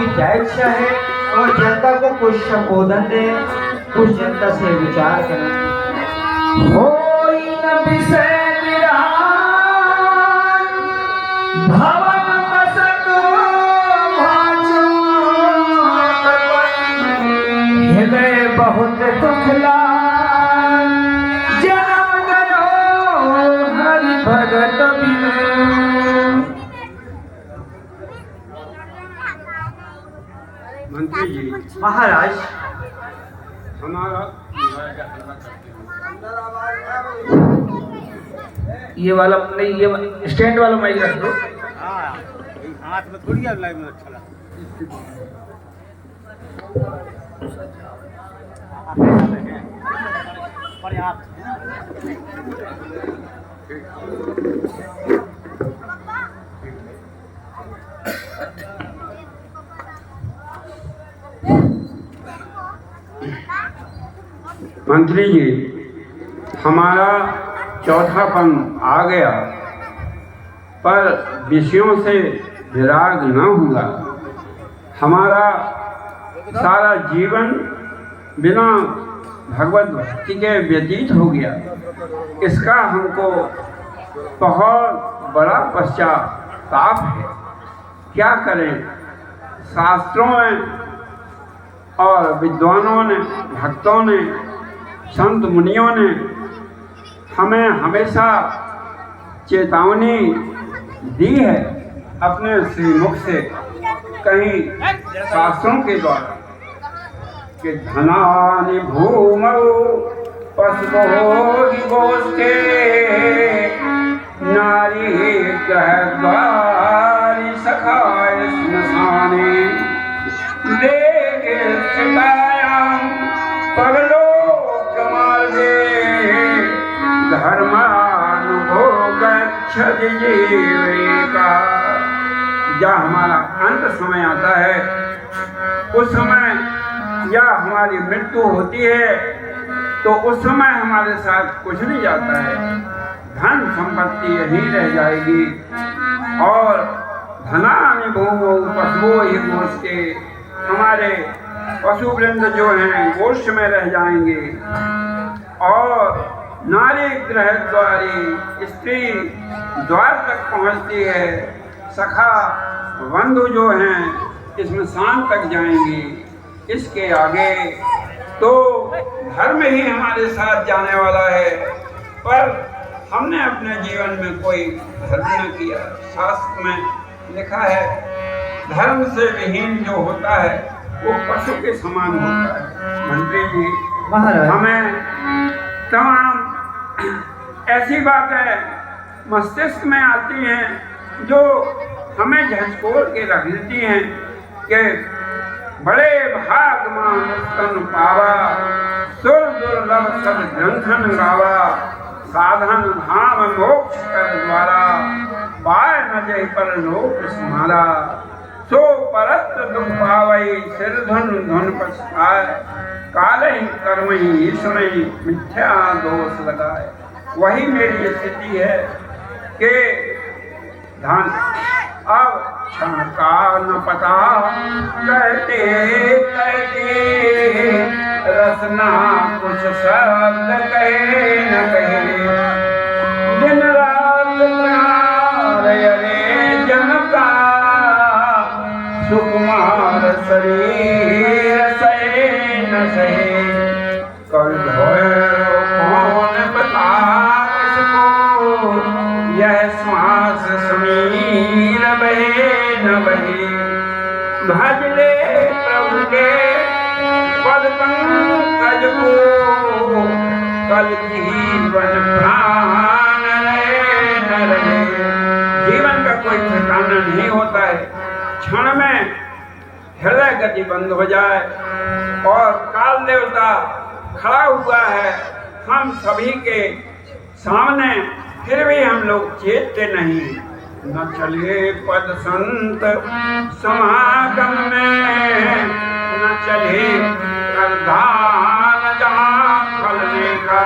की क्या इच्छा है और जनता को कुछ संबोधन दे, कुछ जनता से विचार करें। होई न विषय विरान, भवन बसत भाजो, हृदय बहुत दुखला, जन्म गयो हरि भगत बिनु। मंत्री जी, महाराज, हमारा ये वाला नहीं, ये स्टैंड वाला माइक रख दो। हाथ में थोड़ी अब लाइव में अच्छा लगा। मंत्री जी, हमारा चौथापन आ गया, पर विषयों से विराग न हुआ। हमारा सारा जीवन बिना भगवत भक्ति के व्यतीत हो गया। इसका हमको बहुत बड़ा पश्चाताप है। क्या करें? शास्त्रों में और विद्वानों ने, भक्तों ने, संत मुनियों ने हमें हमेशा चेतावनी दी है अपने श्रीमुख से, कहीं शास्त्रों के द्वारा, कि धनानि भूमौ पशवोहि गोष्ठे, नारी गृहद्वारि सखाय स्मशाने, देहे स्थितायां परलोकमार्गे, धर्मानुभव गच्छति जीविका। जब हमारा अंत समय आता है, उस समय या हमारी मृत्यु होती है, तो उस समय हमारे साथ कुछ नहीं जाता है। धन संपत्ति यहीं रह जाएगी और धनानि भूमौ पशवोहि गोष्ठे, हमारे पशु वृंद जो हैं गोष्ठ में रह जाएंगे। और नारी गृह द्वारी, स्त्री द्वार तक पहुंचती है। सखा बंधु जो हैं इसमें शाम तक जाएंगी। इसके आगे तो धर्म ही हमारे साथ जाने वाला है, पर हमने अपने जीवन में कोई धर्म न किया। शास्त्र में लिखा है, धर्म से विहीन जो होता है वो पशु के समान होता है। मंत्री जी, महाराज, हमें तमाम ऐसी बातें मस्तिष्क में आती हैं जो हमें झंझोर के रख देती हैं कि बड़े भाग स्तन पावा, सुर दुर्लभ सब ग्रंथन गावा, साधन धाम मोक्ष कर द्वारा, पाय न जय पर लोक सुमारा, सो परत दुख पावई सिर धन धन पछताए, काले कर्म ही इसमें मिथ्या दोष लगाए। वही मेरी स्थिति है कि धन अब क्षण का न पता, कहते कहते रसना कुछ शब्द कहे न कहे, दिन रात प्यार अरे जन का, सुकुमार शरीर सहे न सहे, कल भैरो कौन बता किसको, यह श्वास समीर बहे न बहे, भज ले प्रभु के पद पंकज को, कल जीवन प्राण रहे न रहे। जीवन का कोई ठिकाना नहीं होता है। क्षण में हृदय गति बंद हो जाए और काल देवता खड़ा हुआ है हम सभी के सामने, फिर भी हम लोग चेतते नहीं। न चले पद संत समागम में, न चले करदान जहाँ फलने का,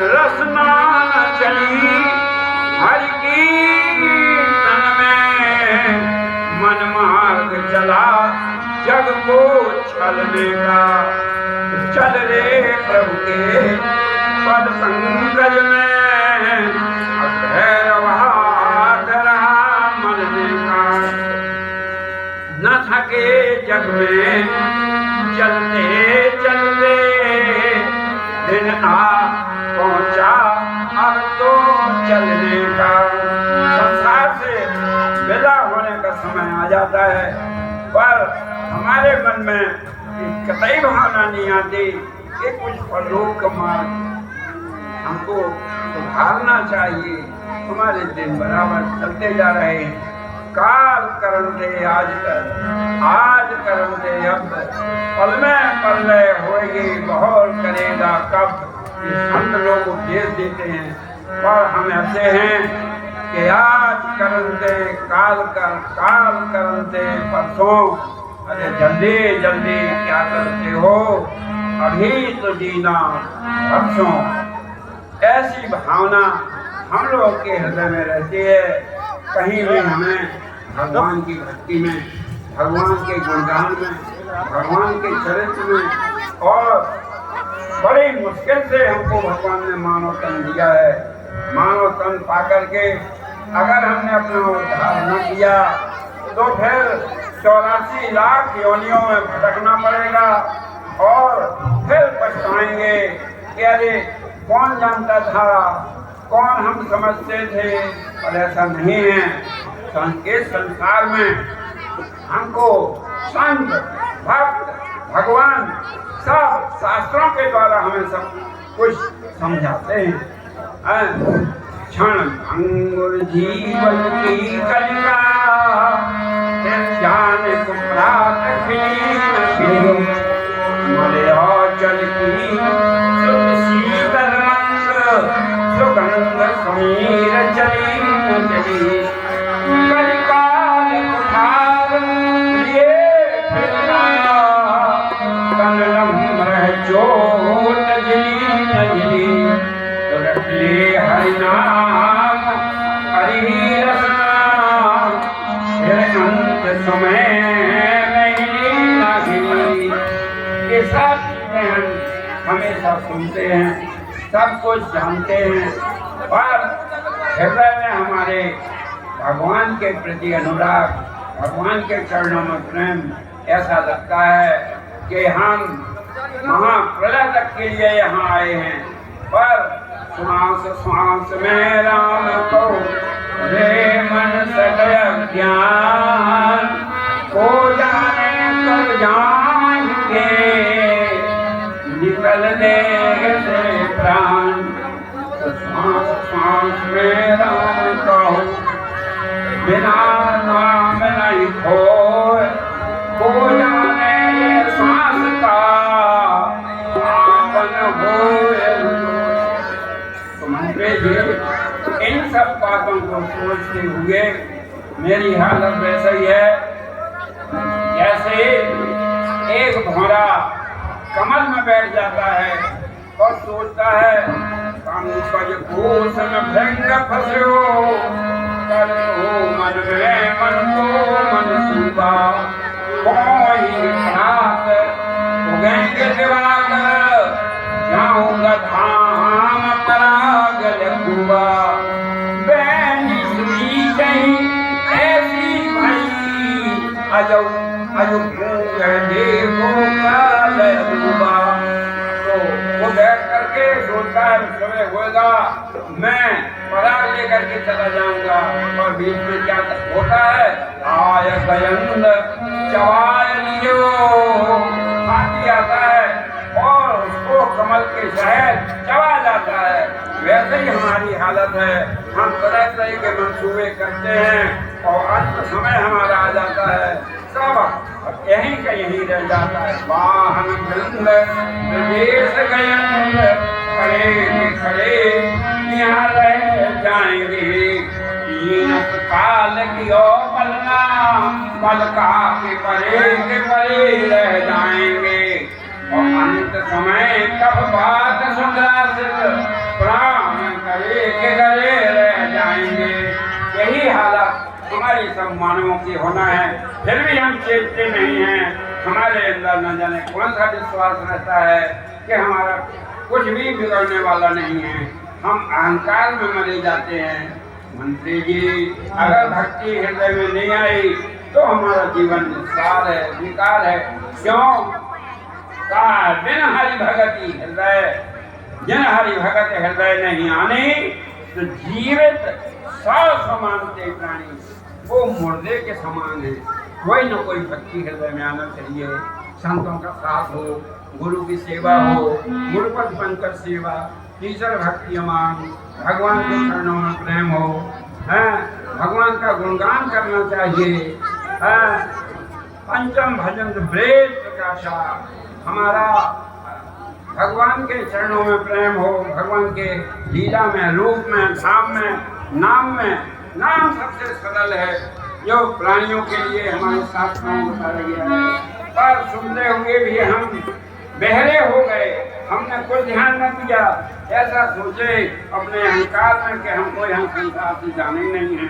रसना न चली हरि की कीर्तन में, मन मार्ग चला चलने का। चल रे प्रभु के पद पंकज में, भैरव हाथ रहा मरने का। न थके जग में चलते चलते, दिन आ पहुंचा अब तो चलने का। संसार से विदा होने का समय आ जाता है, पर हमारे मन में कतई भावना नहीं आती कि कुछ परलोक का मार्ग हमको सुधारना चाहिए। हमारे दिन बराबर चलते जा रहे हैं। काल करम दे आज कर, आज करम दे अब, पल में पल में होएगी बहुत करेगा कब। ये संत लोग उपदेश देते हैं, पर हम ऐसे हैं कि आज करम दे काल कर, काल करम दे परसों। अरे जल्दी जल्दी क्या करते हो, अभी तो जीना परसों। ऐसी भावना हम लोग के हृदय में रहती है। कहीं भी हमें भगवान की भक्ति में, भगवान के गुणगान में, भगवान के चरित्र में, और बड़ी मुश्किल से हमको भगवान ने मानव तन दिया है। मानव तन पा करके अगर हमने अपना उद्धार न किया तो फिर 84 लाख योनियों में भटकना पड़ेगा और फिर पछताएंगे कि अरे कौन जानता था, कौन हम समझते थे। और ऐसा नहीं है। इस संसार में हमको संत, भक्त, भगवान सब शास्त्रों के द्वारा हमें सब कुछ समझाते हैं। क्षण अंगुर जीवन की कलिका, ज्ञान कुम्भरात मलयाचल की शुद्ध शीतल मंद, सुगंध समीर चली चली। कलिकाल कुठार लिए फिरना, कनलम रह चोट जली नजली। तो रख ले हरिनाम हरि रसना, फिर अंत समय नहीं लगी। ये सब चीजें हम हमेशा सुनते हैं, सब कुछ जानते हैं, पर हृदय में हमारे भगवान के प्रति अनुराग, भगवान के चरणों में प्रेम ऐसा लगता है कि हम महाप्रलय तक के लिए यहाँ आए हैं। पर श्वास श्वास में राम को रे मन सकल ज्ञान, को जाने कब जाएंगे निकल देंगे से प्राण। श्वास श्वास में राम कहो, बिना नाम नहीं खोए, को जाने श्वास का आपन होए। इन सब बातों को सोचते हुए मेरी हालत वैसे ही है जैसे एक भौरा कमल में बैठ जाता है और सोचता है पंकज कोश में भृंग फंसो, कर हो मन में मन को मन सूबा। कोई रात उगेंगे दिवाकर, जाऊंगा धाम पराग लगूंगा। बैनी सुनी कहीं ऐसी भई, अजो अजो देखो काल डूबा। तो वो बैठ करके सोचता है सुबह होगा मैं पराग लेकर के चला जाऊंगा। और बीच में क्या होता है, आय गयंद चवाय लियो, हाथी आता है और उसको कमल के शहर चबा जाता है। वैसे ही हमारी हालत है। हम तरह तरह के मंसूबे करते हैं और अंत समय हमारा आ जाता है, सब यहीं का यहीं रह जाता है। वाहन वृंद प्रदेश गयंद, खड़े के खड़े यहाँ रह जाएंगे। तीनत काल की ओ पलना, पलका के परे रह जाएंगे। और अंत समय कब बात सुधार, प्राण करे के गले रह जाएंगे। यही हालत हमारी सब मानवों की होना है, फिर भी हम चेतते नहीं हैं। हमारे अंदर न जाने कौन सा विश्वास रहता है कि हमारा कुछ भी बिगड़ने वाला नहीं है, हम अहंकार में मरे जाते हैं। मंत्री जी, अगर भक्ति हृदय में नहीं आई तो हमारा जीवन निस्सार है, बेकार है। क्यों? कहा बिन हरि भगति हृदय, जिन हरि भगत हृदय नहीं आने तो जीवित 100 समानते प्राणी, वो मुर्दे के समान है। कोई न कोई भक्ति हृदय में आना चाहिए। संतों का साथ हो, गुरु की सेवा हो, गुरुपद बनकर सेवा, ईश्वर भक्ति अमान, भगवान के चरणों में प्रेम हो, भगवान का गुणगान करना चाहिए। पंचम भजन ब्रेत प्रकाशा, हमारा भगवान के चरणों में प्रेम हो, भगवान के लीला में, रूप में, धाम में, नाम में। नाम सबसे सरल है जो प्राणियों के लिए हमारे शास्त्रों में बताया गया है। पर सुनते हुए भी हम बहरे हो गए, हमने कोई ध्यान न दिया। ऐसा सोचे अपने अहंकार में कि हमको यहाँ संसार से जाना ही नहीं है,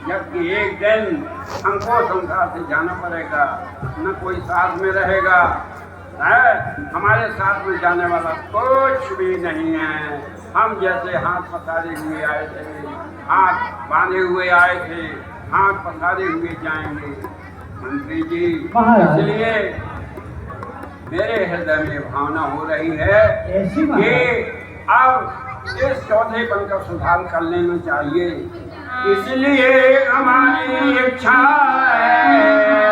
जबकि एक दिन हमको संसार से जाना पड़ेगा। न कोई साथ में रहेगा, हमारे साथ में जाने वाला कुछ भी नहीं है। हम जैसे हाथ पसारे हुए आए थे, हाथ बांधे हुए आए थे, हाथ पसारे हुए जाएंगे। मंत्री जी, इसलिए मेरे हृदय में भावना हो रही है कि अब इस चौथेपन का सुधार कर लेना चाहिए। इसलिए हमारी इच्छा है,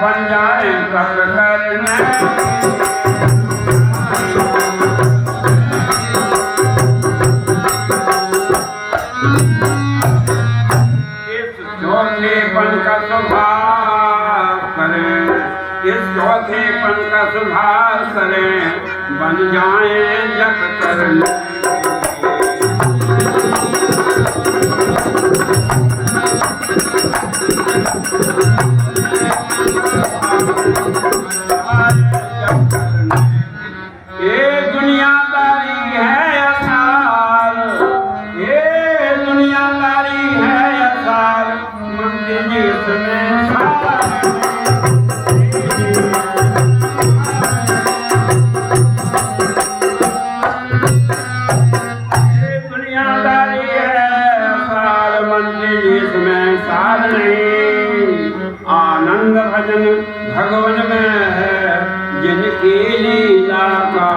बन जाए तब करने। इस चौथेपन का सुधार करें, इस चौथेपन का सुधार करें, बन जाए जब करने। ये दुनियादारी है असार, ये दुनियादारी है असार, मंदिर जिसमें ये दुनियादारी है असार, मंदिर जिसमें सार नहीं। आनंद भजन भगवान में है जिनकी लीला का।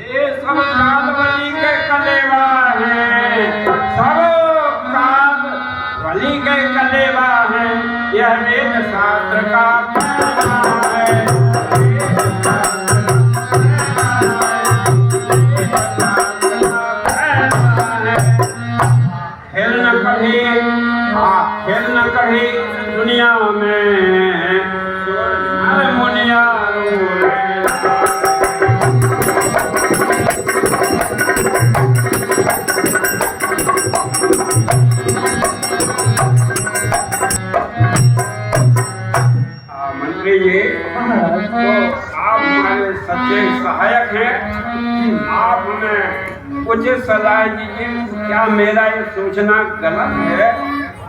ये सब काल वली के कलेवा है, सब काल वली के कलेवा है, यह वेद शास्त्र का कहना है। खेल न कभी दुनिया में मुनिया मंत्री जी, तो आप हमारे सच्चे सहायक हैं। आप हमें उचित सलाह दीजिए। क्या मेरा ये सोचना गलत है?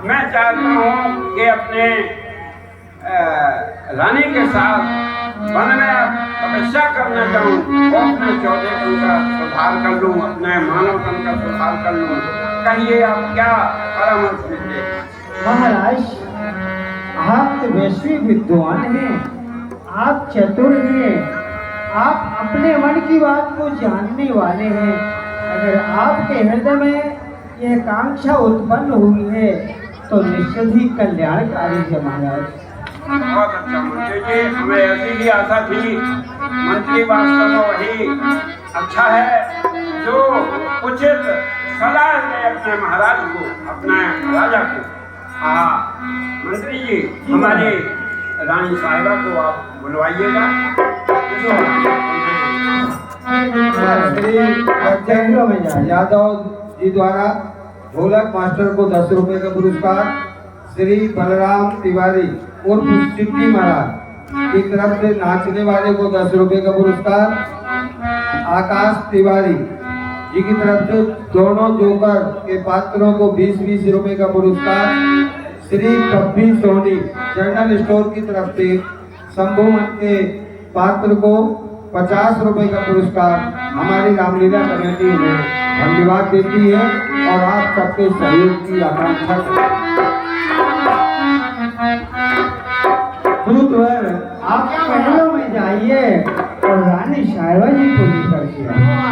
मैं चाहता हूँ कि अपने रानी के साथ वन में तपस्या करना चाहूँ और अपने चौथेपन का सुधार कर लूँ, अपने मानवपन का सुधार कर लूँ। कहिए आप क्या परामर्श दीजिए? महाराज, आप तो वैश्विक विद्वान हैं, आप चतुर हैं, आप अपने मन की बात को जानने वाले हैं। अगर आपके हृदय में यह कांक्षा उत्पन्न हुई है तो निश्चित ही कल्याणकारी है महाराज। बहुत अच्छा मंत्री जी, हमें ऐसी ही आशा थी। मंत्री वास्तव में वही अच्छा है जो उचित सलाह दे अपने महाराज को, अपने राजा को। मंत्री जी, हमारी रानी साहिबा को आप बुलवाइएगा। यादव जी द्वारा ढोलक मास्टर को 10 रुपए का पुरस्कार, श्री बलराम तिवारी उर्फ सिद्धि महाराज की तरफ से नाचने वाले को 10 रुपए का पुरस्कार, आकाश तिवारी जी की तरफ से दोनों जोकर के पात्रों को 20-20 रुपए का पुरस्कार, श्री कब्बी सोनी जनरल स्टोर की तरफ से शंभू मठ के पात्र को 50 रुपए का पुरस्कार हमारी रामलीला कमेटी ने धन्यवाद देती है और आप सबके सहयोग की आकांक्षा गुरुद्वार आप महलों में जाइए और रानी साहिबा जी को लेकर के आइए।